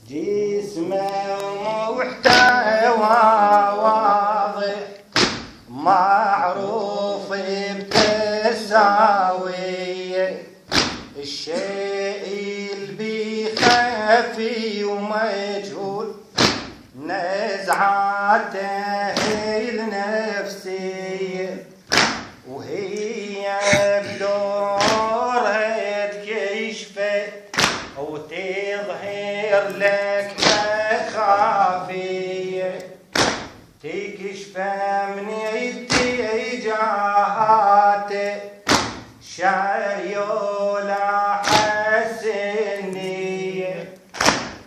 جسمه محتوى واضح معروف بتساويه، الشيء اللي خفي ومجهول نزعاته النفسيه، وهي بدورها تكشفه وتظهر لك مخافيه، تكشفه من اتجاهاته شعري ولا حسنيه،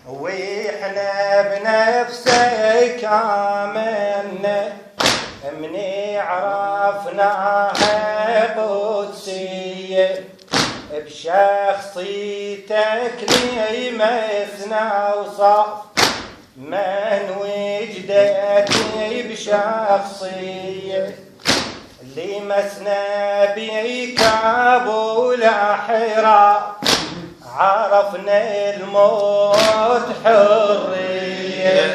واحنا بنفسك آمنا من عرفناها قدسيه، بشخصيتك لمسنا وصف من وجدك بشخصيه، لمسنا بيك ابو الاحرار عرفنا الموت حريه،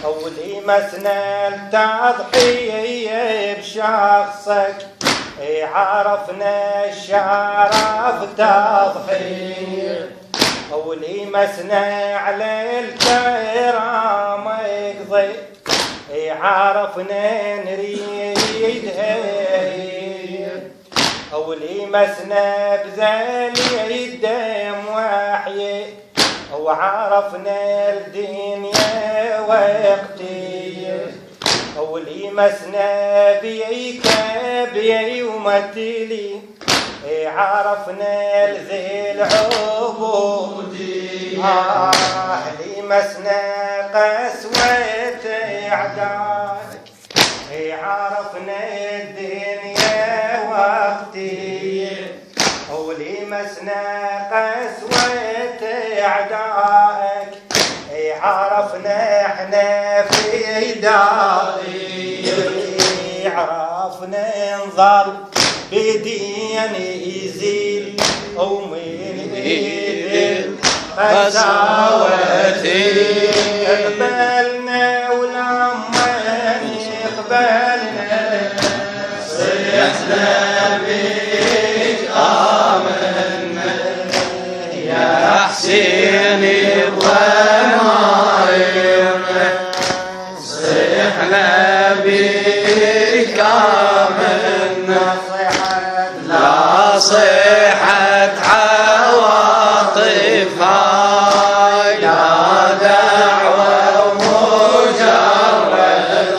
ولمسنا التضحيه بشخصك عرفنا الشرف تضحيه، ولمسنا على الكرام قضي عرفنا نريدها، ولمسنا بذلي الدم وحي وعرفنا الدنيا وقتيه، ولمسنا بيك بي ومثلي عرفنا ذي العبودية، لمسنا قسوة أعدائك عرفنا الدنيا وقتيه، ولمسنا قسوة أعدائك عرفنا احنا في داري، عرفنا نظل بدين يزيل ومن ايد قساوتي، اقبلنا ولما يقبلنا صرنا بك آمنا يا حسين الضماير، صحنا بك آمنا لا صحت عواطفها لا دعوة ومجرد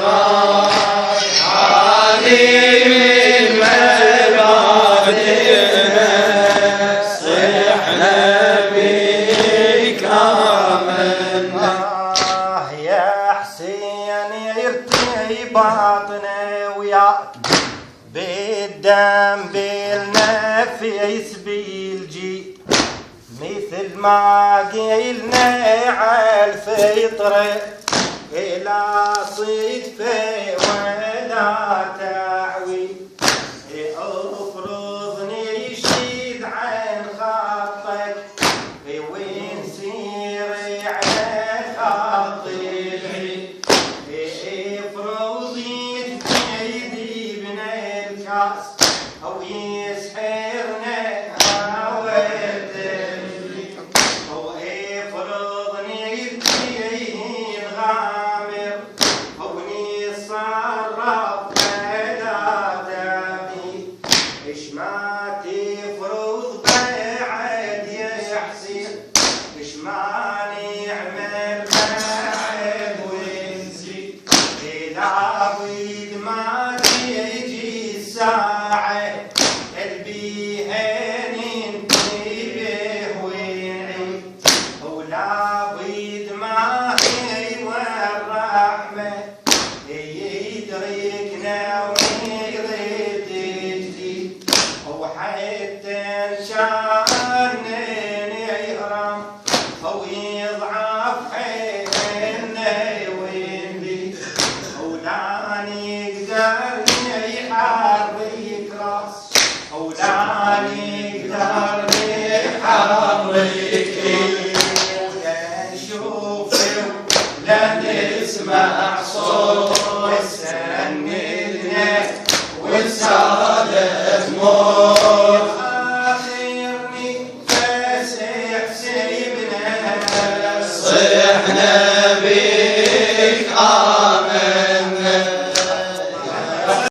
راي عادي من مبادئنا، صحنا بك آمنا يا حسين يرتي باطنا وياك بالدم بالنفس بالجيل، مثل ما قلنا عالفطرة لا صدفة ولا تعويل، افرضني شيد عن خطك ونسير على خط العيد، افرضي تجيدي بن الكاس او يسحرنا عودتي، او افرضني تجيه الغامر او نصرف على نشوف لا نسمع صوت وسندنا والسادة تمر آخر نفس حسيبنا صحنا